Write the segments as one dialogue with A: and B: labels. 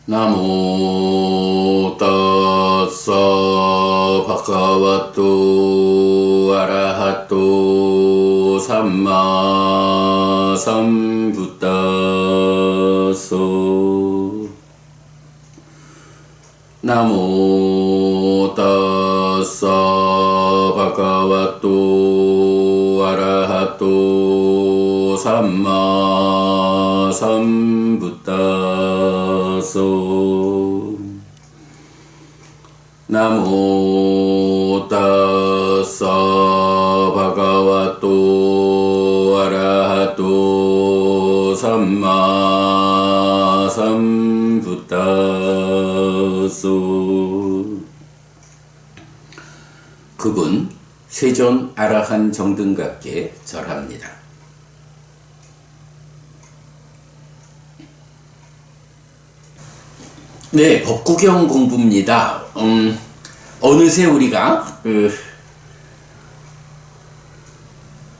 A: 나모 따사 바가와토 아라하토 삼마 삼부따소 나모 따사 바가와토 아라하토 삼마 삼부따소 나모 따사 바가와토 아라하토 삼마 삼부따소. 그분 세존 아라한 정등갑께 절합니다. 네, 법구경 공부입니다. 어느새 우리가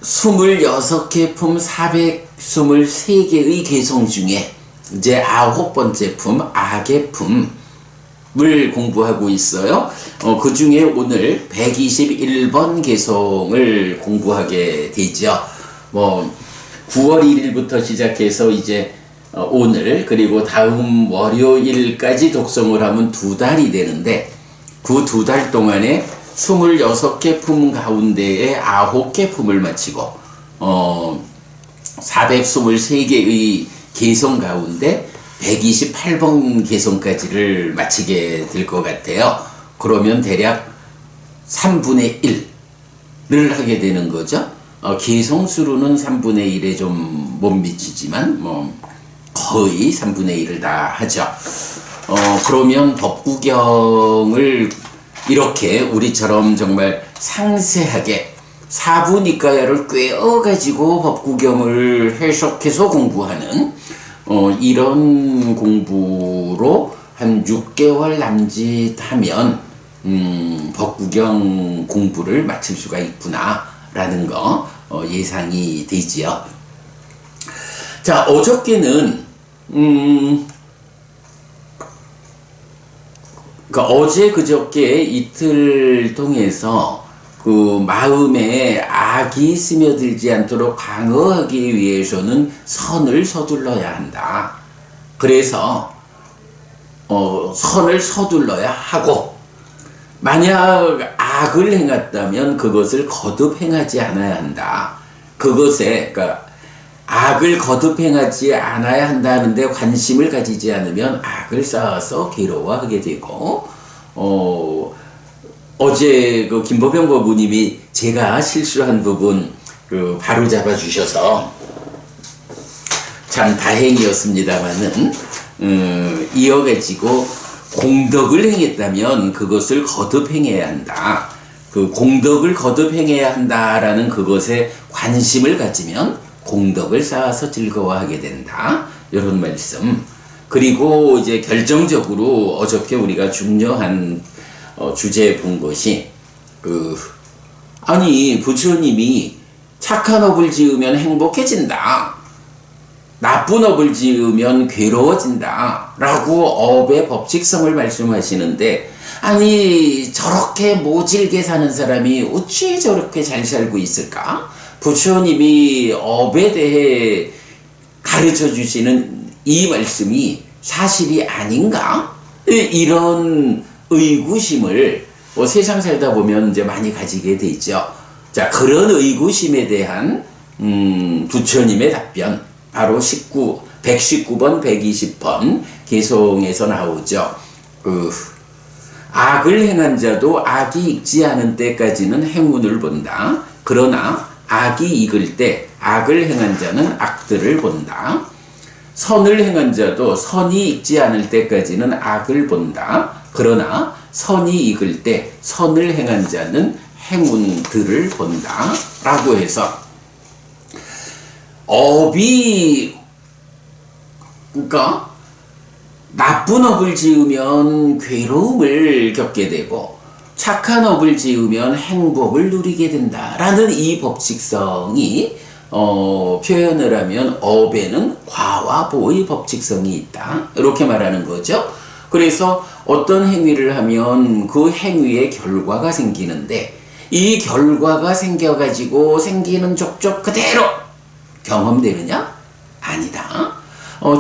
A: 26개 품 423개의 개성 중에 이제 9번째 품 아계품을 공부하고 있어요. 그 중에 오늘 121번 개성을 공부하게 되죠. 9월 1일부터 시작해서 이제 오늘 그리고 다음 월요일까지 독성을 하면 2달이 되는데, 그 2달 동안에 26개 품 가운데에 9개 품을 마치고 423개의 개성 가운데 128번 개성까지를 마치게 될 것 같아요. 그러면 대략 3분의 1을 하게 되는 거죠. 개성수로는 3분의 1에 좀 못 미치지만 거의 3분의 1을 다 하죠. 그러면 법구경을 이렇게 우리처럼 정말 상세하게 사부니까야를 꿰어가지고 법구경을 해석해서 공부하는 이런 공부로 한 6개월 남짓하면 법구경 공부를 마칠 수가 있구나 라는 거 예상이 되지요. 자, 어저께는 어제 그저께 이틀 통해서 그 마음에 악이 스며들지 않도록 방어하기 위해서는 선을 서둘러야 한다. 그래서 선을 서둘러야 하고, 만약 악을 행했다면 그것을 거듭 행하지 않아야 한다. 그러니까 악을 거듭 행하지 않아야 한다는데 관심을 가지지 않으면 악을 쌓아서 괴로워하게 되고, 어제 그 김보병 법우님이 제가 실수한 부분 바로 잡아 주셔서 참 다행이었습니다만은, 이어가지고 공덕을 행했다면 그것을 거듭 행해야 한다. 그 공덕을 거듭 행해야 한다라는 그것에 관심을 가지면 공덕을 쌓아서 즐거워하게 된다. 이런 말씀. 그리고 이제 결정적으로 어저께 우리가 중요한 주제에 본 것이 아니 부처님이 착한 업을 지으면 행복해진다, 나쁜 업을 지으면 괴로워진다 라고 업의 법칙성을 말씀하시는데, 아니 저렇게 모질게 사는 사람이 어찌 저렇게 잘 살고 있을까? 부처님이 업에 대해 가르쳐 주시는 이 말씀이 사실이 아닌가? 이런 의구심을 세상 살다 보면 이제 많이 가지게 되죠. 자, 그런 의구심에 대한 부처님의 답변, 바로 119번, 120번 개송에서 나오죠. 악을 행한 자도 악이 익지 않은 때까지는 행운을 본다. 그러나 악이 익을 때 악을 행한 자는 악들을 본다. 선을 행한 자도 선이 익지 않을 때까지는 악을 본다. 그러나 선이 익을 때 선을 행한 자는 행운들을 본다. 라고 해서 그러니까 나쁜 업을 지으면 괴로움을 겪게 되고 착한 업을 지으면 행복을 누리게 된다라는 이 법칙성이 표현을 하면 업에는 과와 보의 법칙성이 있다, 이렇게 말하는 거죠. 그래서 어떤 행위를 하면 그 행위의 결과가 생기는데 이 결과가 생겨가지고 생기는 족족 그대로 경험되느냐? 아니다.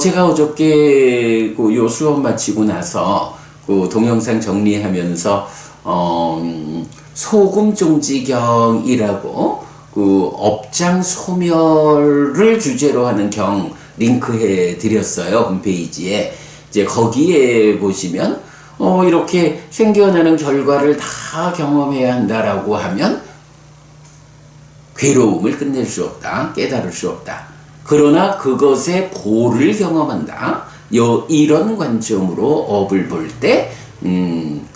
A: 제가 어저께 요 수업 마치고 나서 그 동영상 정리하면서 소금종지경이라고 그 업장 소멸을 주제로 하는 경 링크해 드렸어요. 홈페이지에. 이제 거기에 보시면 이렇게 생겨나는 결과를 다 경험해야 한다라고 하면 괴로움을 끝낼 수 없다. 깨달을 수 없다. 그러나 그것의 보를 경험한다. 이런 관점으로 업을 볼 때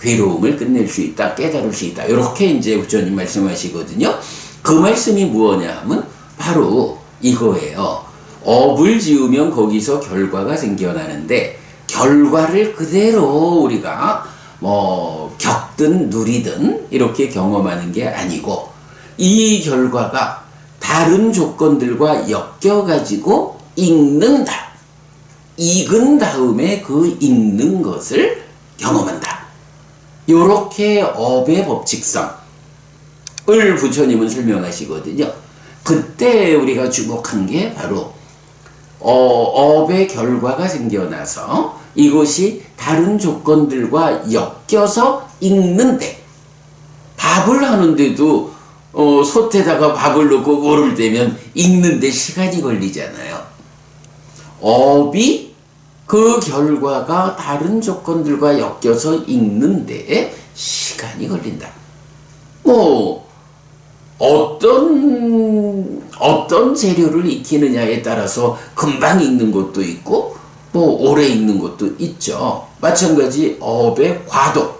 A: 괴로움을 끝낼 수 있다. 깨달을 수 있다. 이렇게 이제 부처님 말씀하시거든요. 그 말씀이 무엇냐 하면 바로 이거예요. 업을 지으면 거기서 결과가 생겨나는데 결과를 그대로 우리가 겪든 누리든 이렇게 경험하는 게 아니고 이 결과가 다른 조건들과 엮여가지고 익는다. 익은 다음에 그 익는 것을 경험한다. 요렇게 업의 법칙성을 부처님은 설명하시거든요. 그때 우리가 주목한 게 바로 업의 결과가 생겨나서 이것이 다른 조건들과 엮여서 익는데 밥을 하는데도 솥에다가 밥을 넣고 물을 대면 익는데 시간이 걸리잖아요. 업이 그 결과가 다른 조건들과 엮여서 익는데 시간이 걸린다. 어떤 재료를 익히느냐에 따라서 금방 익는 것도 있고 오래 익는 것도 있죠. 마찬가지 업의 과도,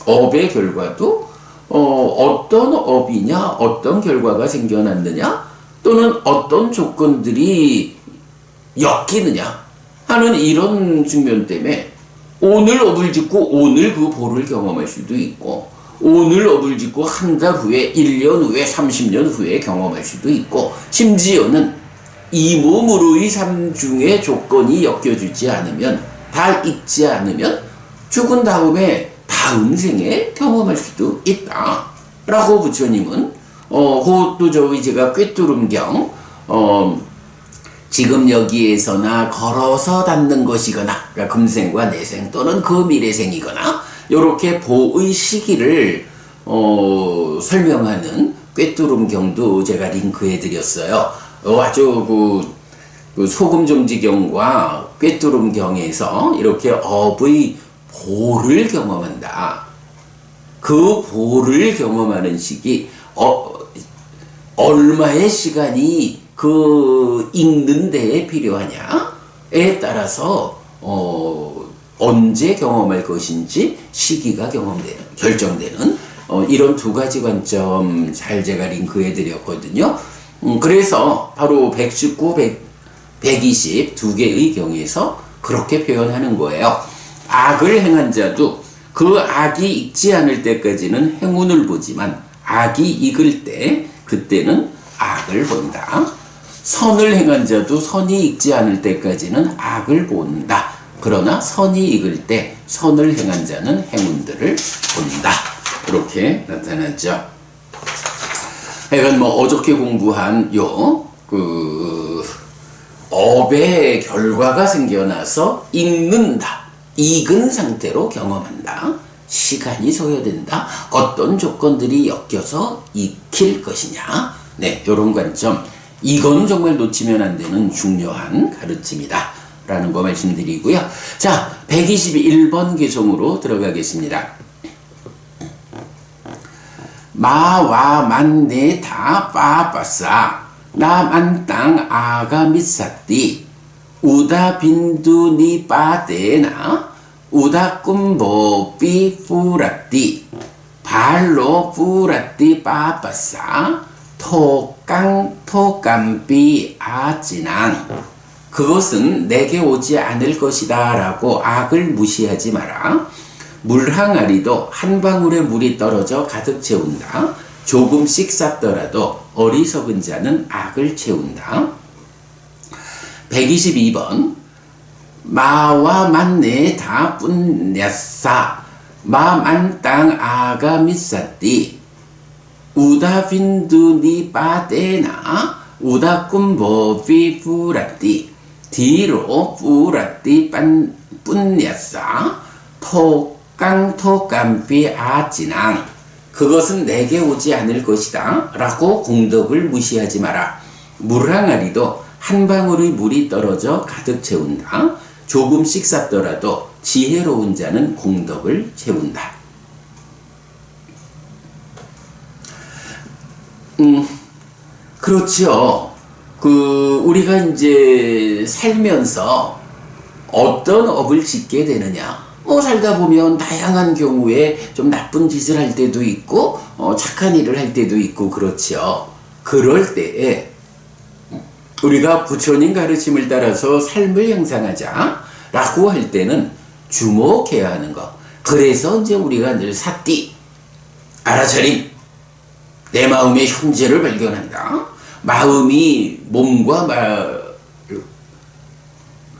A: 업의 결과도 어떤 업이냐, 어떤 결과가 생겨났느냐, 또는 어떤 조건들이 엮이느냐 하는 이런 측면 때문에 오늘 업을 짓고 오늘 그 보를 경험할 수도 있고 오늘 업을 짓고 한 달 후에 1년 후에 30년 후에 경험할 수도 있고 심지어는 이 몸으로의 삶 중에 조건이 엮여주지 않으면 다 익지 않으면 죽은 다음에 다음 생에 경험할 수도 있다 라고 부처님은 그것도 저희 제가 꿰뚫음경 지금 여기에서나 걸어서 닿는 것이거나 그러니까 금생과 내생 또는 그 미래생이거나 요렇게 보의 시기를 설명하는 꿰뚫음경도 제가 링크해 드렸어요. 아주 그 소금종지경과 꿰뚫음경에서 이렇게 업의 보를 경험한다. 그 보를 경험하는 시기 얼마의 시간이 그 읽는 데에 필요하냐에 따라서 언제 경험할 것인지 시기가 결정되는 이런 두 가지 관점 잘 제가 링크해 드렸거든요. 그래서 바로 119, 120 두 개의 경에서 그렇게 표현하는 거예요. 악을 행한 자도 그 악이 익지 않을 때까지는 행운을 보지만 악이 익을 때 그때는 악을 본다. 선을 행한 자도 선이 익지 않을 때까지는 악을 본다. 그러나 선이 익을 때 선을 행한 자는 행운들을 본다. 이렇게 나타났죠. 하여간 어저께 공부한 업의 결과가 생겨나서 익는다. 익은 상태로 경험한다. 시간이 소요된다. 어떤 조건들이 엮여서 익힐 것이냐. 네, 이런 관점. 이건 정말 놓치면 안 되는 중요한 가르침이다. 라는 거 말씀드리고요. 자, 121번 개송으로 들어가겠습니다. 마와 만네 다 빠빠싸 나만땅 아가 미사띠 우다 빈두니 빠데나 우다 꿈보 삐 뿌라띠 발로 뿌라띠 빠빠싸 토깡 토감삐 아지낭 그것은 내게 오지 않을 것이다 라고 악을 무시하지 마라. 물항아리도 한 방울의 물이 떨어져 가득 채운다. 조금씩 쌌더라도 어리석은 자는 악을 채운다. 122번 마와 만네 다 뿐냐싸 마만땅 아가 미사띠 우다 빈두니 빠데나 우다 꿈보비 뿌라띠 뒤로 뿌라띠 뿐냐싸 토깡토깜비 아찌낭 그것은 내게 오지 않을 것이다 라고 공덕을 무시하지 마라. 물항아리도 한 방울의 물이 떨어져 가득 채운다. 조금씩 쌌더라도 지혜로운 자는 공덕을 채운다. 그렇죠. 우리가 이제 살면서 어떤 업을 짓게 되느냐. 살다 보면 다양한 경우에 좀 나쁜 짓을 할 때도 있고, 착한 일을 할 때도 있고, 그렇죠. 그럴 때에 우리가 부처님 가르침을 따라서 삶을 형성하자 라고 할 때는 주목해야 하는 거. 그래서 이제 우리가 늘 사띠, 알아차림, 내 마음의 현재를 발견한다. 마음이 몸과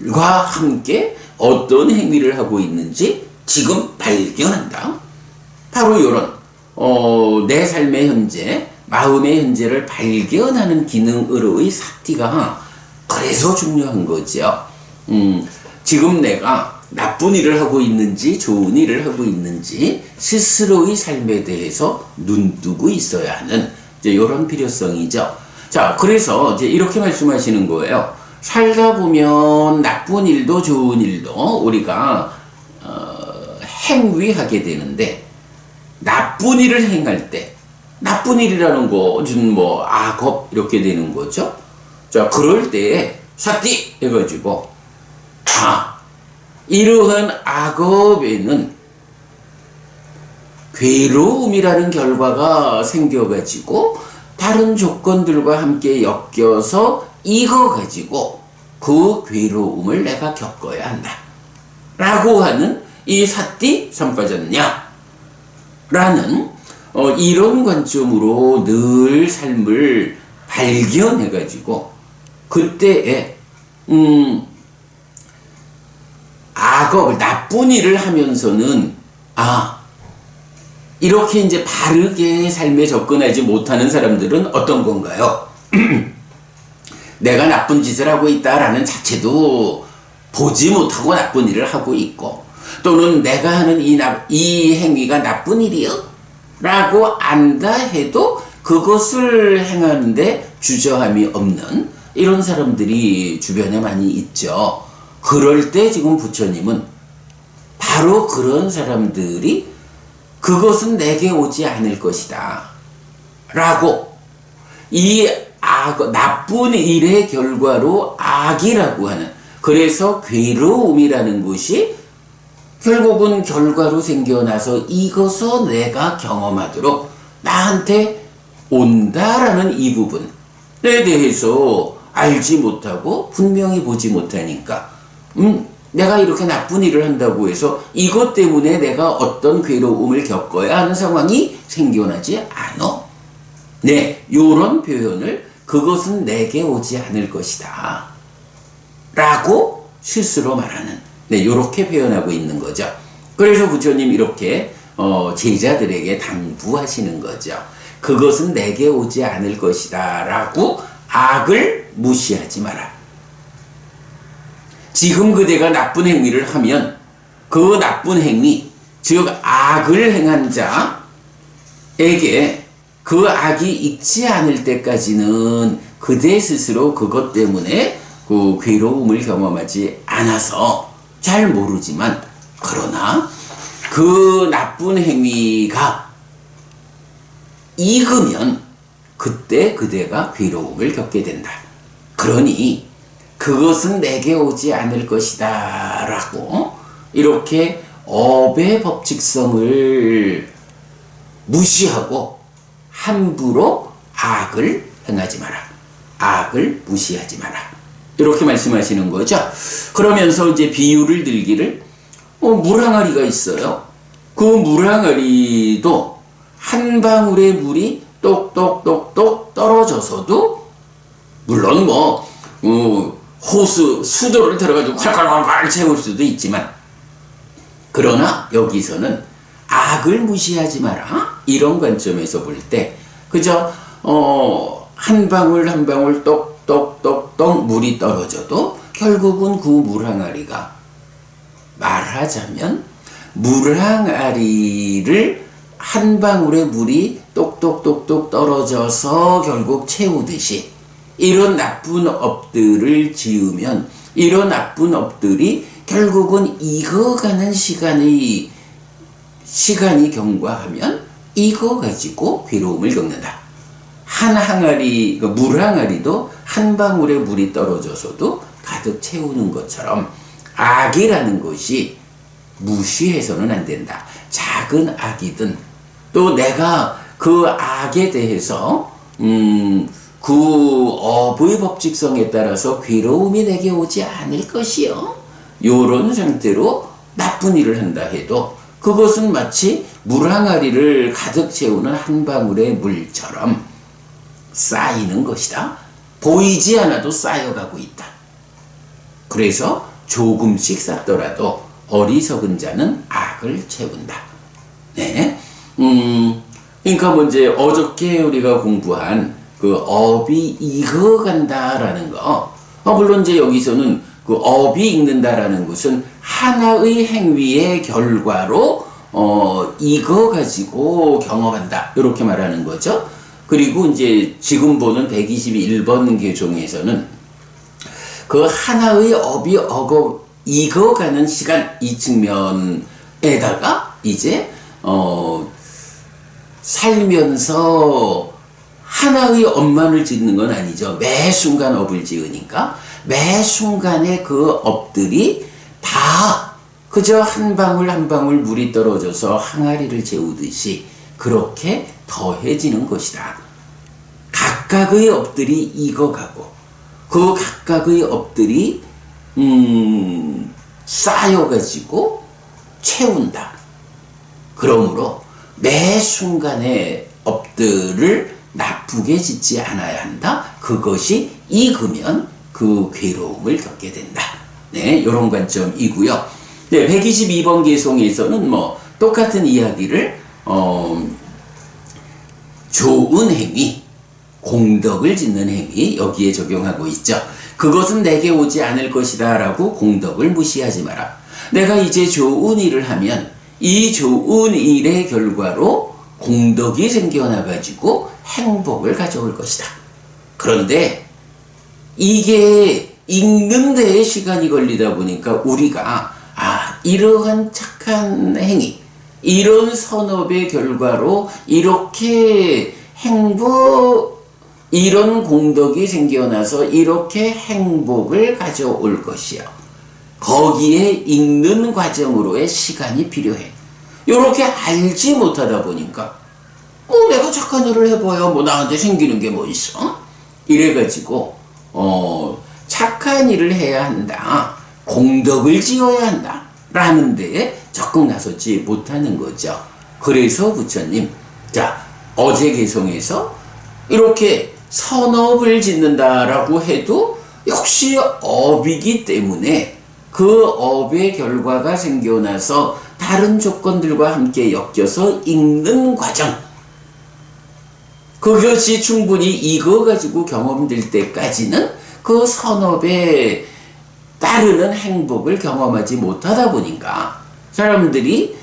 A: 말과 함께 어떤 행위를 하고 있는지 지금 발견한다. 바로 이런 내 삶의 현재, 마음의 현재를 발견하는 기능으로의 사티가 그래서 중요한 거죠. 지금 내가 나쁜 일을 하고 있는지 좋은 일을 하고 있는지 스스로의 삶에 대해서 눈뜨고 있어야 하는 이제 이런 필요성이죠. 자, 그래서 이제 이렇게 말씀하시는 거예요. 살다 보면 나쁜 일도 좋은 일도 우리가 행위하게 되는데 나쁜 일을 행할 때 나쁜 일이라는 것은 뭐 악업 이렇게 되는 거죠. 자, 그럴 때에 사띠 해가지고 이러한 악업에는 괴로움이라는 결과가 생겨가지고 다른 조건들과 함께 엮여서 익어가지고 그 괴로움을 내가 겪어야 한다 라고 하는 이 사띠 삼빠졌냐 라는 이런 관점으로 늘 삶을 발견해가지고 그때에 악업을 나쁜 일을 하면서는 이렇게 이제 바르게 삶에 접근하지 못하는 사람들은 어떤 건가요? 내가 나쁜 짓을 하고 있다라는 자체도 보지 못하고 나쁜 일을 하고 있고 또는 내가 하는 이 행위가 나쁜 일이요? 라고 안다 해도 그것을 행하는데 주저함이 없는 이런 사람들이 주변에 많이 있죠. 그럴 때 지금 부처님은 바로 그런 사람들이 그것은 내게 오지 않을 것이다 라고 이 나쁜 일의 결과로 악이라고 하는 그래서 괴로움이라는 것이 결국은 결과로 생겨나서 이것을 내가 경험하도록 나한테 온다라는 이 부분에 대해서 알지 못하고 분명히 보지 못하니까 내가 이렇게 나쁜 일을 한다고 해서 이것 때문에 내가 어떤 괴로움을 겪어야 하는 상황이 생겨나지 않아. 네, 요런 표현을 그것은 내게 오지 않을 것이다 라고 스스로 말하는 네, 요렇게 표현하고 있는 거죠. 그래서 부처님 이렇게 제자들에게 당부하시는 거죠. 그것은 내게 오지 않을 것이다 라고 악을 무시하지 마라. 지금 그대가 나쁜 행위를 하면 그 나쁜 행위, 즉 악을 행한 자에게 그 악이 있지 않을 때까지는 그대 스스로 그것 때문에 그 괴로움을 경험하지 않아서 잘 모르지만 그러나 그 나쁜 행위가 익으면 그때 그대가 괴로움을 겪게 된다. 그러니 그것은 내게 오지 않을 것이다 라고 이렇게 업의 법칙성을 무시하고 함부로 악을 행하지 마라. 악을 무시하지 마라. 이렇게 말씀하시는 거죠. 그러면서 이제 비유를 들기를 물항아리가 있어요. 그 물항아리도 한 방울의 물이 똑똑똑똑 떨어져서도 물론 호수, 수도를 들어가지고 콸콸콸콸 채울 수도 있지만, 그러나 여기서는 악을 무시하지 마라. 이런 관점에서 볼 때, 그저, 한 방울 한 방울 똑똑똑똑 물이 떨어져도 결국은 그 물항아리가, 말하자면 물항아리를 한 방울의 물이 똑똑똑똑 떨어져서 결국 채우듯이, 이런 나쁜 업들을 지으면 이런 나쁜 업들이 결국은 익어가는 시간이 경과하면 이거 가지고 괴로움을 겪는다. 한 항아리, 물 항아리도 한 방울의 물이 떨어져서도 가득 채우는 것처럼 악이라는 것이 무시해서는 안 된다. 작은 악이든, 또 내가 그 악에 대해서 그 업의 법칙성에 따라서 괴로움이 내게 오지 않을 것이요, 요런 상태로 나쁜 일을 한다 해도 그것은 마치 물항아리를 가득 채우는 한 방울의 물처럼 쌓이는 것이다. 보이지 않아도 쌓여가고 있다. 그래서 조금씩 쌓더라도 어리석은 자는 악을 채운다. 네. 그러니까 이제 어저께 우리가 공부한 그 업이 익어간다라는 거, 물론 이제 여기서는 그 업이 익는다라는 것은 하나의 행위의 결과로 익어가지고 경험한다, 이렇게 말하는 거죠. 그리고 이제 지금 보는 121번 개종에서는 그 하나의 업이 익어가는 시간, 이 측면에다가 이제 살면서 하나의 업만을 짓는 건 아니죠. 매 순간 업을 지으니까 매 순간의 그 업들이 다 그저 한 방울 한 방울 물이 떨어져서 항아리를 채우듯이 그렇게 더해지는 것이다. 각각의 업들이 익어가고 그 각각의 업들이 쌓여가지고 채운다. 그러므로 매 순간의 업들을 나쁘게 짓지 않아야 한다. 그것이 익으면 그 괴로움을 겪게 된다. 네, 이런 관점이고요. 네, 122번 개송에서는 똑같은 이야기를 좋은 행위, 공덕을 짓는 행위, 여기에 적용하고 있죠. 그것은 내게 오지 않을 것이다 라고 공덕을 무시하지 마라. 내가 이제 좋은 일을 하면 이 좋은 일의 결과로 공덕이 생겨나가지고 행복을 가져올 것이다. 그런데 이게 읽는 데에 시간이 걸리다 보니까 우리가 이러한 착한 행위, 이런 선업의 결과로 이렇게 이런 공덕이 생겨나서 이렇게 행복을 가져올 것이요, 거기에 읽는 과정으로의 시간이 필요해. 요렇게 알지 못하다 보니까 내가 착한 일을 해봐야 나한테 생기는 게 뭐 있어? 이래가지고 착한 일을 해야 한다, 공덕을 지어야 한다 라는 데에 적극 나서지 못하는 거죠. 그래서 부처님, 어제 개성에서 이렇게 선업을 짓는다라고 해도 역시 업이기 때문에 그 업의 결과가 생겨나서 다른 조건들과 함께 엮여서 익는 과정, 그것이 충분히 익어가지고 경험될 때까지는 그 선업에 따르는 행복을 경험하지 못하다 보니까 사람들이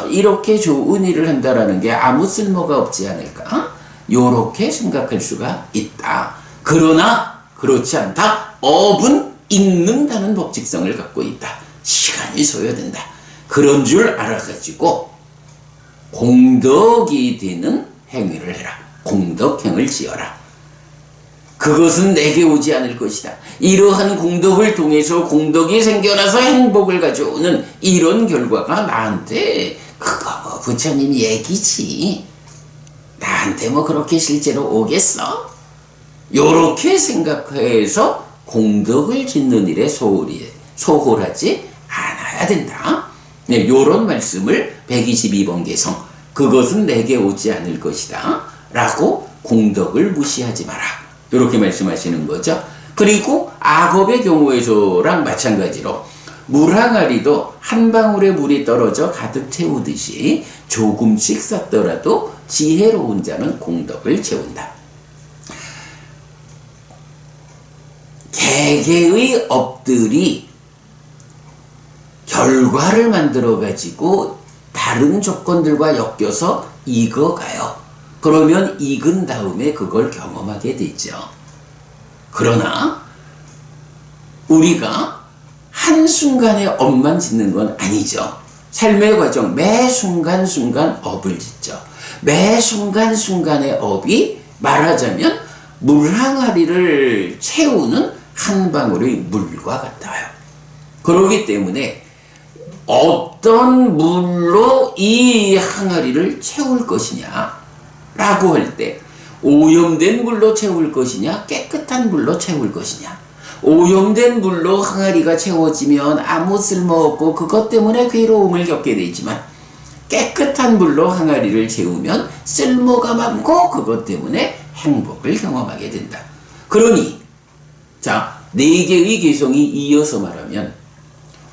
A: 이렇게 좋은 일을 한다라는 게 아무 쓸모가 없지 않을까, 요렇게 생각할 수가 있다. 그러나 그렇지 않다. 업은 익는다는 법칙성을 갖고 있다. 시간이 소요된다. 그런 줄 알아가지고 공덕이 되는 행위를 해라. 공덕행을 지어라. 그것은 내게 오지 않을 것이다. 이러한 공덕을 통해서 공덕이 생겨나서 행복을 가져오는 이런 결과가 나한테, 그거 부처님 얘기지, 나한테 그렇게 실제로 오겠어? 요렇게 생각해서 공덕을 짓는 일에 소홀하지 않아야 된다. 네, 요런 말씀을 122번 개성, 그것은 내게 오지 않을 것이다 라고 공덕을 무시하지 마라, 요렇게 말씀하시는 거죠. 그리고 악업의 경우에서랑 마찬가지로 물항아리도 한 방울의 물이 떨어져 가득 채우듯이 조금씩 쌓더라도 지혜로운 자는 공덕을 채운다. 개개의 업들이 결과를 만들어 가지고 다른 조건들과 엮여서 익어가요. 그러면 익은 다음에 그걸 경험하게 되죠. 그러나 우리가 한순간에 업만 짓는 건 아니죠. 삶의 과정 매 순간순간 업을 짓죠. 매 순간순간의 업이 말하자면 물항아리를 채우는 한 방울의 물과 같아요. 그렇기 때문에 어떤 물로 이 항아리를 채울 것이냐 라고 할 때 오염된 물로 채울 것이냐 깨끗한 물로 채울 것이냐. 오염된 물로 항아리가 채워지면 아무 쓸모없고 그것 때문에 괴로움을 겪게 되지만 깨끗한 물로 항아리를 채우면 쓸모가 많고 그것 때문에 행복을 경험하게 된다. 그러니 자, 네 개의 개성이 이어서 말하면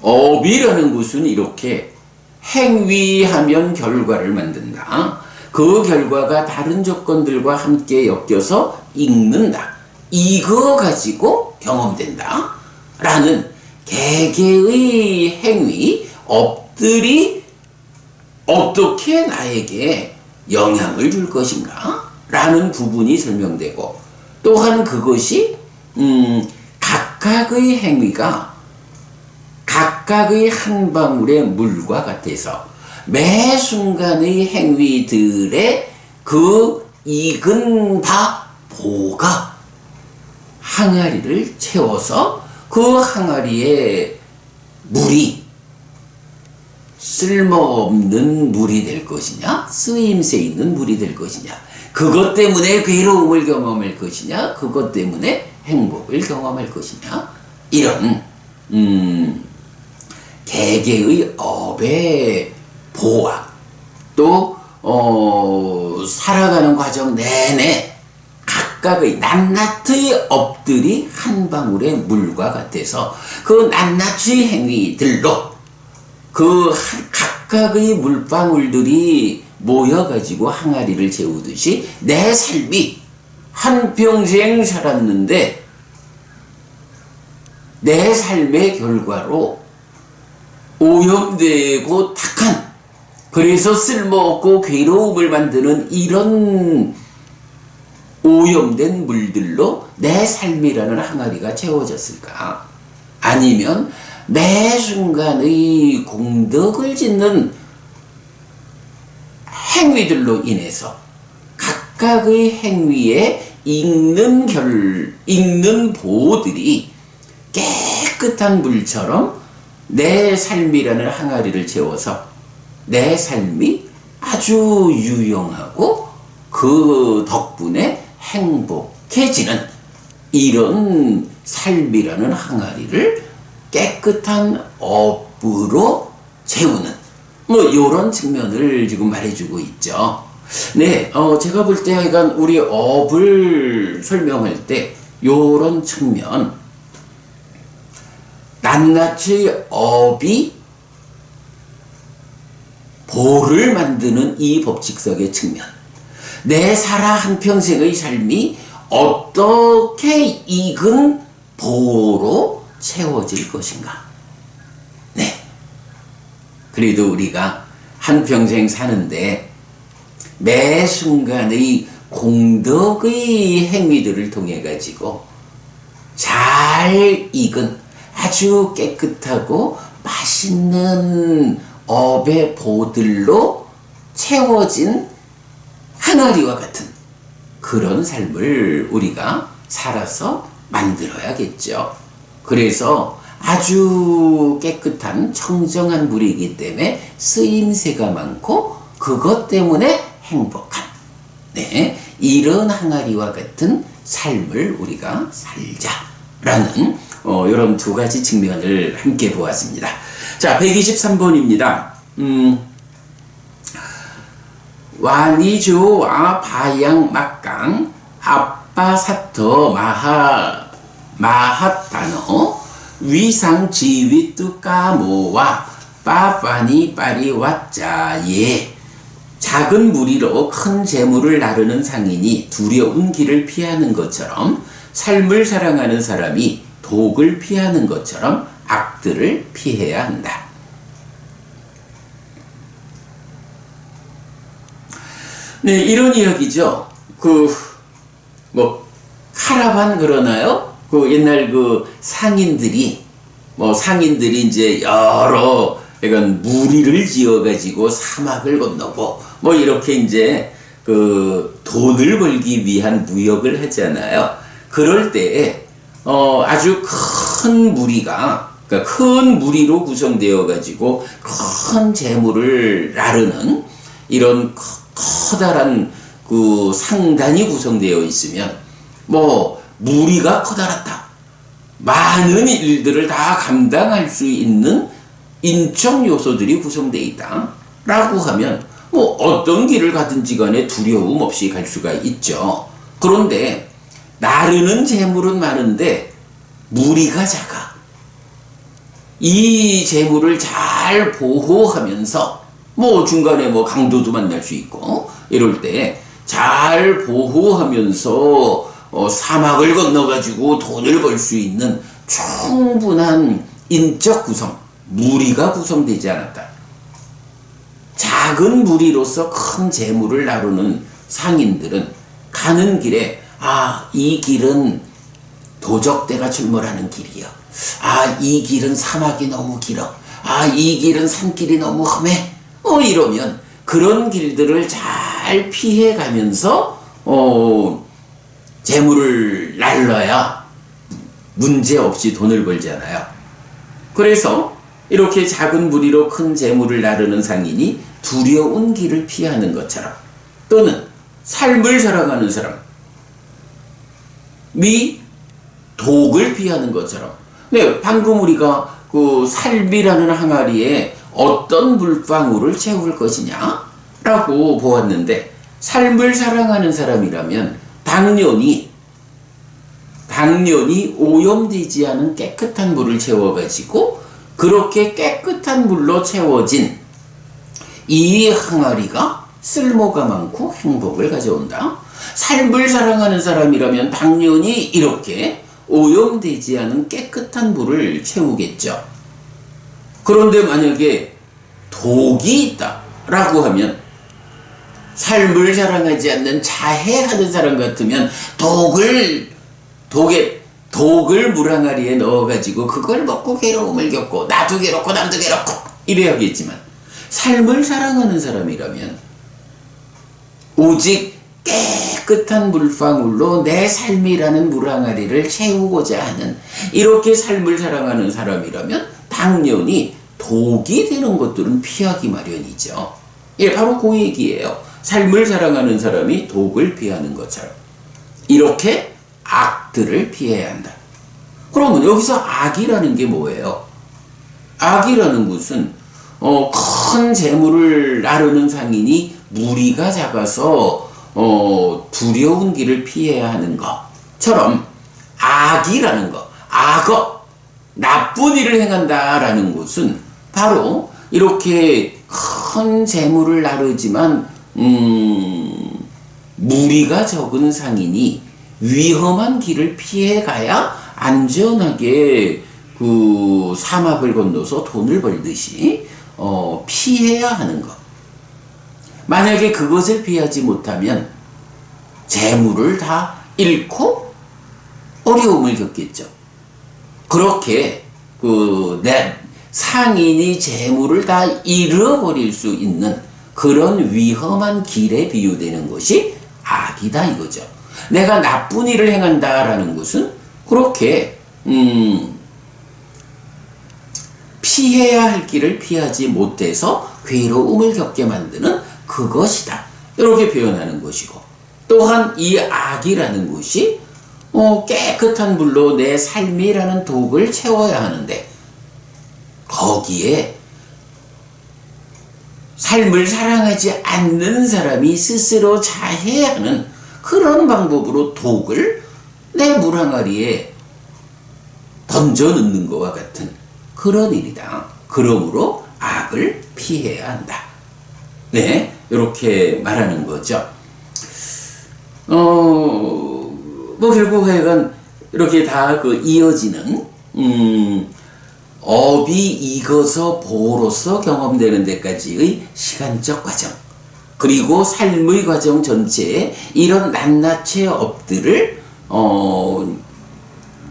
A: 업이라는 것은 이렇게 행위하면 결과를 만든다. 그 결과가 다른 조건들과 함께 엮여서 익는다. 이거 가지고 경험된다. 라는 개개의 행위, 업들이 어떻게 나에게 영향을 줄 것인가? 라는 부분이 설명되고 또한 그것이 각각의 행위가 각각의 한 방울의 물과 같아서 매 순간의 행위들의 그 익은 보가 항아리를 채워서 그 항아리의 물이 쓸모없는 물이 될 것이냐 쓰임새 있는 물이 될 것이냐 그것 때문에 괴로움을 경험할 것이냐 그것 때문에 행복을 경험할 것이냐 이런 개개의 업의 보와 또 살아가는 과정 내내 각각의 낱낱의 업들이 한 방울의 물과 같아서 그 낱낱의 행위들로 그 각각의 물방울들이 모여가지고 항아리를 채우듯이 내 삶이 한평생 살았는데 내 삶의 결과로 오염되고 탁한 그래서 쓸모없고 괴로움을 만드는 이런 오염된 물들로 내 삶이라는 항아리가 채워졌을까? 아니면 매 순간의 공덕을 짓는 행위들로 인해서 각각의 행위에 익는 보들이 깨끗한 물처럼 내 삶이라는 항아리를 채워서 내 삶이 아주 유용하고 그 덕분에 행복해지는 이런 삶이라는 항아리를 깨끗한 업으로 채우는 이런 측면을 지금 말해주고 있죠. 네, 제가 볼 때 하여간 우리 업을 설명할 때 이런 측면 낱낱이 업이 보를 만드는 이 법칙석의 측면 내 살아 한평생의 삶이 어떻게 익은 보로 채워질 것인가. 네. 그래도 우리가 한평생 사는데 매 순간의 공덕의 행위들을 통해 가지고 잘 익은 아주 깨끗하고 맛있는 업의 보들로 채워진 항아리와 같은 그런 삶을 우리가 살아서 만들어야겠죠. 그래서 아주 깨끗한 청정한 물이기 때문에 쓰임새가 많고 그것 때문에 행복한 네, 이런 항아리와 같은 삶을 우리가 살자라는 이런 두 가지 측면을 함께 보았습니다. 자, 123번입니다. 와니조와 바양 막강 아빠 사터 마하 마핫 단어 위상 지위뚜 까모와 빠파니 빠리 왓자예. 작은 무리로 큰 재물을 나르는 상인이 두려운 길을 피하는 것처럼 삶을 사랑하는 사람이 독을 피하는 것처럼 악들을 피해야 한다. 네, 이런 이야기죠. 카라반 그러나요? 옛날 상인들이 이제 여러, 이건 무리를 지어가지고 사막을 건너고, 이렇게 이제 돈을 벌기 위한 무역을 하잖아요. 그럴 때에, 아주 큰 무리가, 그러니까 큰 무리로 구성되어 가지고 큰 재물을 나르는 이런 커다란 상단이 구성되어 있으면, 무리가 커다랗다. 많은 일들을 다 감당할 수 있는 인적 요소들이 구성되어 있다. 라고 하면, 어떤 길을 가든지 간에 두려움 없이 갈 수가 있죠. 그런데, 나르는 재물은 많은데, 무리가 작아. 이 재물을 잘 보호하면서, 중간에 강도도 만날 수 있고, 이럴 때, 잘 보호하면서, 사막을 건너가지고 돈을 벌 수 있는 충분한 인적 구성, 무리가 구성되지 않았다. 작은 무리로서 큰 재물을 나르는 상인들은 가는 길에 이 길은 도적대가 출몰하는 길이요. 이 길은 사막이 너무 길어. 이 길은 산길이 너무 험해. 이러면 그런 길들을 잘 피해가면서 재물을 날라야 문제없이 돈을 벌잖아요. 그래서 이렇게 작은 무리로 큰 재물을 나르는 상인이 두려운 길을 피하는 것처럼, 또는 삶을 살아가는 사람이 독을 피하는 것처럼, 네, 방금 우리가 삶이라는 항아리에 어떤 물방울을 채울 것이냐 라고 보았는데, 삶을 사랑하는 사람이라면 당연히 오염되지 않은 깨끗한 물을 채워가지고 그렇게 깨끗한 물로 채워진 이 항아리가 쓸모가 많고 행복을 가져온다. 삶을 사랑하는 사람이라면 당연히 이렇게 오염되지 않은 깨끗한 물을 채우겠죠. 그런데 만약에 독이 있다라고 하면, 삶을 사랑하지 않는 자해하는 사람 같으면 독을 물항아리에 넣어가지고 그걸 먹고 괴로움을 겪고 나도 괴롭고 남도 괴롭고 이래야겠지만, 삶을 사랑하는 사람이라면 오직 깨끗한 물방울로 내 삶이라는 물항아리를 채우고자 하는, 이렇게 삶을 사랑하는 사람이라면 당연히 독이 되는 것들은 피하기 마련이죠. 바로 그 얘기예요. 삶을 사랑하는 사람이 독을 피하는 것처럼 이렇게 악들을 피해야 한다. 그러면 여기서 악이라는 게 뭐예요? 악이라는 것은 큰 재물을 나르는 상인이 무리가 작아서 두려운 길을 피해야 하는 것처럼, 악이라는 것, 악어, 나쁜 일을 행한다라는 것은 바로 이렇게 큰 재물을 나르지만 무리가 적은 상인이 위험한 길을 피해가야 안전하게 사막을 건너서 돈을 벌듯이 피해야 하는 것. 만약에 그것을 피하지 못하면 재물을 다 잃고 어려움을 겪겠죠. 그렇게 상인이 재물을 다 잃어버릴 수 있는 그런 위험한 길에 비유되는 것이 악이다 이거죠. 내가 나쁜 일을 행한다라는 것은 그렇게 피해야 할 길을 피하지 못해서 괴로움을 겪게 만드는 그것이다. 이렇게 표현하는 것이고, 또한 이 악이라는 것이 깨끗한 물로 내 삶이라는 독을 채워야 하는데, 거기에 삶을 사랑하지 않는 사람이 스스로 자해하는 그런 방법으로 독을 내 물항아리에 던져 넣는 것과 같은 그런 일이다. 그러므로 악을 피해야 한다. 네, 이렇게 말하는 거죠. 뭐 결국 하여간 이렇게 다 그 이어지는 업이 익어서 보로서 경험되는 데까지의 시간적 과정, 그리고 삶의 과정 전체에 이런 낱낱의 업들을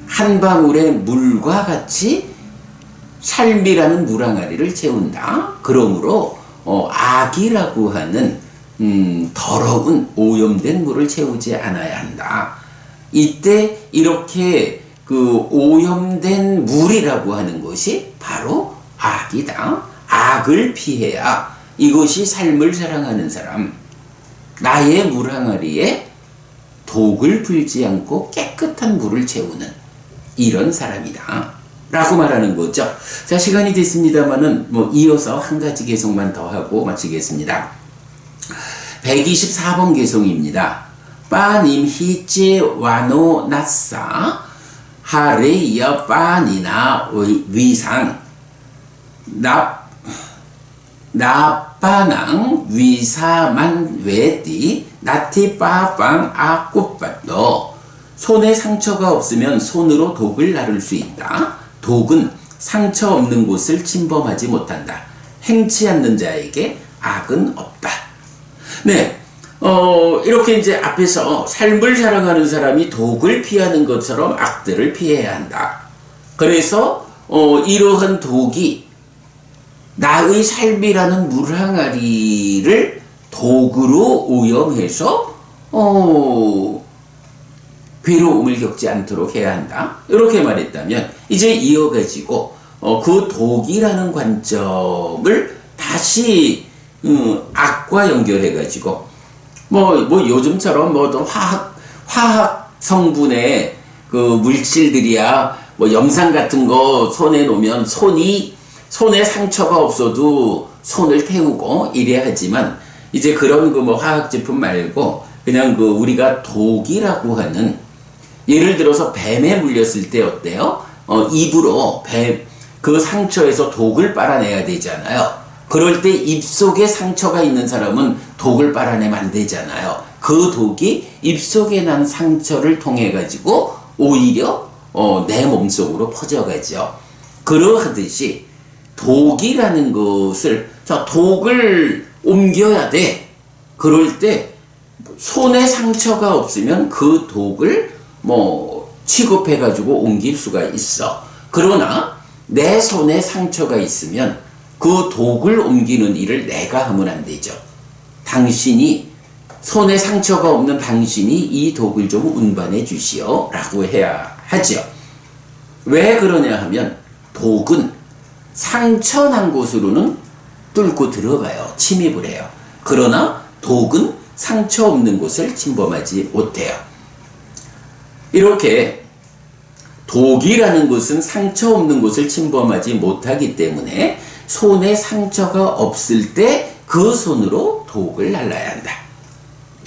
A: 한 방울의 물과 같이 삶이라는 물항아리를 채운다. 그러므로 악이라고 하는 더러운 오염된 물을 채우지 않아야 한다. 이때 이렇게 그 오염된 물이라고 하는 것이 바로 악이다. 악을 피해야 이것이 삶을 사랑하는 사람, 나의 물항아리에 독을 불지 않고 깨끗한 물을 채우는 이런 사람이다 라고 말하는 거죠. 자, 시간이 됐습니다만은 뭐 이어서 한 가지 개성만 더 하고 마치겠습니다. 124번 개성입니다. 빠님 히제 와노 나싸 하레이어 빠니나 위상 나빠낭 위사만 외디 나티 빠빵 아꽃밭도. 손에 상처가 없으면 손으로 독을 나를 수 있다. 독은 상처 없는 곳을 침범하지 못한다. 행치 않는 자에게 악은 없다. 네, 이렇게 이제 앞에서 삶을 사랑하는 사람이 독을 피하는 것처럼 악들을 피해야 한다. 그래서 이러한 독이 나의 삶이라는 물항아리를 독으로 오염해서 괴로움을 겪지 않도록 해야 한다. 이렇게 말했다면 이제 이어가지고 그 독이라는 관점을 다시 악과 연결해가지고 뭐 요즘처럼 뭐 어떤 화학 성분의 그 물질들이야 뭐 염산 같은 거 손에 놓으면 손에 상처가 없어도 손을 태우고 이래야 하지만 이제 그런 그 뭐 화학 제품 말고 그냥 그 우리가 독이라고 하는, 예를 들어서 뱀에 물렸을 때 어때요? 입으로 그 상처에서 독을 빨아내야 되잖아요. 그럴 때 입속에 상처가 있는 사람은 독을 빨아내면 안 되잖아요. 그 독이 입속에 난 상처를 통해 가지고 오히려 내 몸속으로 퍼져가죠. 그러하듯이 독이라는 것을, 자, 독을 옮겨야 돼. 그럴 때 손에 상처가 없으면 그 독을 취급해 가지고 옮길 수가 있어. 그러나 내 손에 상처가 있으면 그 독을 옮기는 일을 내가 하면 안 되죠. 당신이, 손에 상처가 없는 당신이 이 독을 좀 운반해 주시오 라고 해야 하죠. 왜 그러냐 하면 독은 상처 난 곳으로는 뚫고 들어가요. 침입을 해요. 그러나 독은 상처 없는 곳을 침범하지 못해요. 이렇게 독이라는 것은 상처 없는 곳을 침범하지 못하기 때문에 손에 상처가 없을 때 그 손으로 독을 날라야 한다.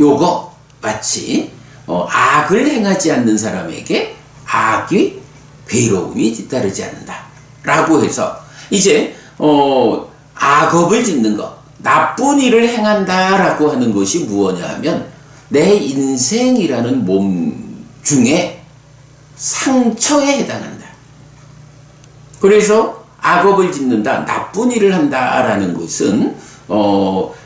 A: 요거 마치 악을 행하지 않는 사람에게 악이 괴로움이 뒤따르지 않는다 라고 해서 이제 악업을 짓는 것, 나쁜 일을 행한다 라고 하는 것이 무엇이냐 하면 내 인생이라는 몸 중에 상처에 해당한다. 그래서 악업을 짓는다, 나쁜 일을 한다라는 것은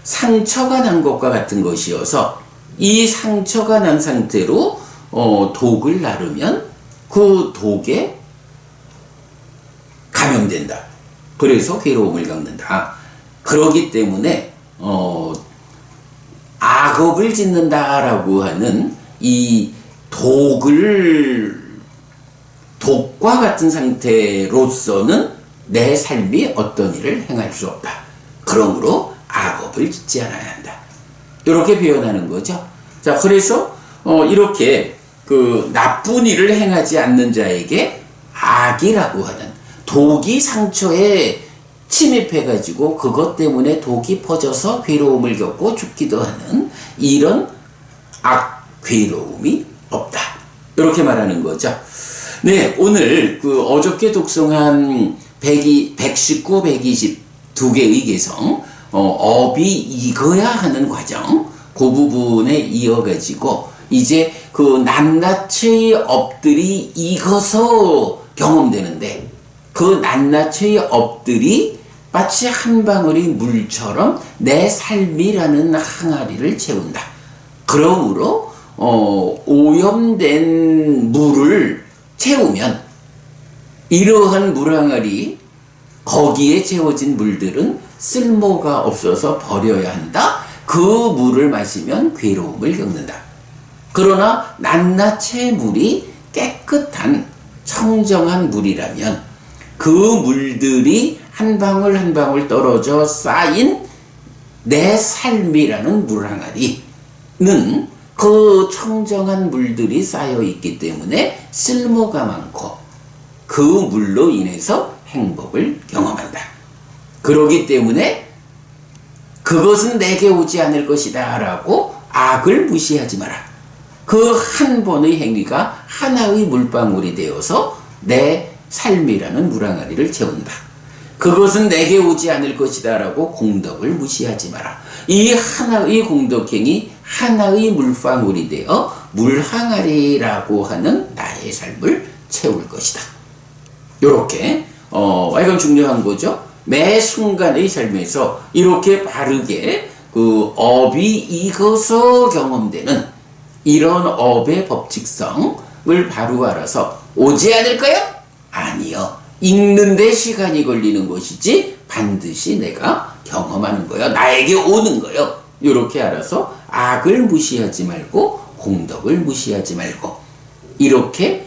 A: 상처가 난 것과 같은 것이어서 이 상처가 난 상태로 독을 나르면 그 독에 감염된다. 그래서 괴로움을 겪는다. 그러기 때문에 악업을 짓는다라고 하는 이 독과 같은 상태로서는 내 삶이 어떤 일을 행할 수 없다. 그러므로 악업을 짓지 않아야 한다. 이렇게 표현하는 거죠. 자, 그래서 이렇게 그 나쁜 일을 행하지 않는 자에게 악이라고 하는 독이 상처에 침입해가지고 그것 때문에 독이 퍼져서 괴로움을 겪고 죽기도 하는 이런 괴로움이 없다. 이렇게 말하는 거죠. 네, 오늘 그 어저께 독송한 119, 120 두 개의 개성, 업이 익어야 하는 과정, 그 부분에 이어가지고 이제 그 낱낱의 업들이 익어서 경험되는데 그 낱낱의 업들이 마치 한 방울의 물처럼 내 삶이라는 항아리를 채운다. 그러므로 오염된 물을 채우면 이러한 물항아리 거기에 채워진 물들은 쓸모가 없어서 버려야 한다. 그 물을 마시면 괴로움을 겪는다. 그러나 낱낱의 물이 깨끗한 청정한 물이라면 그 물들이 한 방울 한 방울 떨어져 쌓인 내 삶이라는 물항아리는 그 청정한 물들이 쌓여 있기 때문에 쓸모가 많고 그 물로 인해서 행복을 경험한다. 그러기 때문에 그것은 내게 오지 않을 것이다 라고 악을 무시하지 마라. 그 한 번의 행위가 하나의 물방울이 되어서 내 삶이라는 물항아리를 채운다. 그것은 내게 오지 않을 것이다 라고 공덕을 무시하지 마라. 이 하나의 공덕행이 하나의 물방울이 되어 물항아리라고 하는 나의 삶을 채울 것이다. 요렇게 이건 중요한 거죠. 매 순간의 삶에서 이렇게 바르게 그 업이 익어서 경험되는 이런 업의 법칙성을 바로 알아서 오지 않을까요? 아니요. 읽는데 시간이 걸리는 것이지 반드시 내가 경험하는 거요. 나에게 오는 거요. 이렇게 알아서 악을 무시하지 말고 공덕을 무시하지 말고 이렇게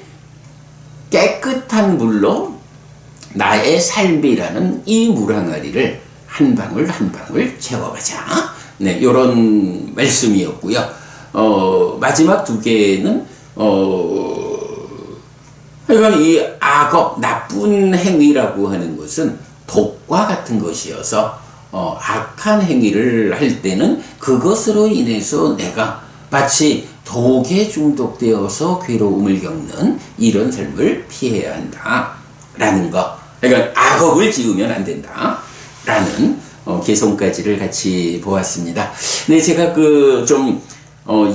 A: 깨끗한 물로 나의 삶이라는 이 물항아리를 한 방울 한 방울 채워가자. 네, 요런 말씀이었고요. 마지막 두 개는 하여간 이 악업, 나쁜 행위라고 하는 것은 독과 같은 것이어서 악한 행위를 할 때는 그것으로 인해서 내가 마치 독에 중독되어서 괴로움을 겪는 이런 삶을 피해야 한다 라는 거. 그러니까 악업을 지으면 안 된다 라는 개성까지를 같이 보았습니다. 네, 제가 좀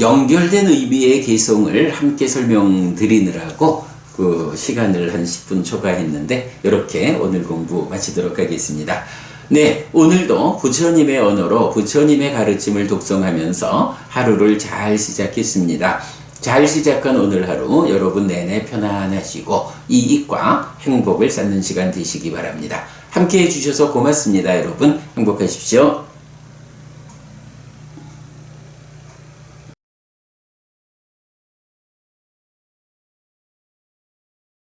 A: 연결된 의미의 개성을 함께 설명드리느라고 그 시간을 한 10분 초과했는데 이렇게 오늘 공부 마치도록 하겠습니다. 네, 오늘도 부처님의 언어로 부처님의 가르침을 독송하면서 하루를 잘 시작했습니다. 잘 시작한 오늘 하루 여러분 내내 편안하시고 이익과 행복을 쌓는 시간 되시기 바랍니다. 함께 해주셔서 고맙습니다. 여러분 행복하십시오.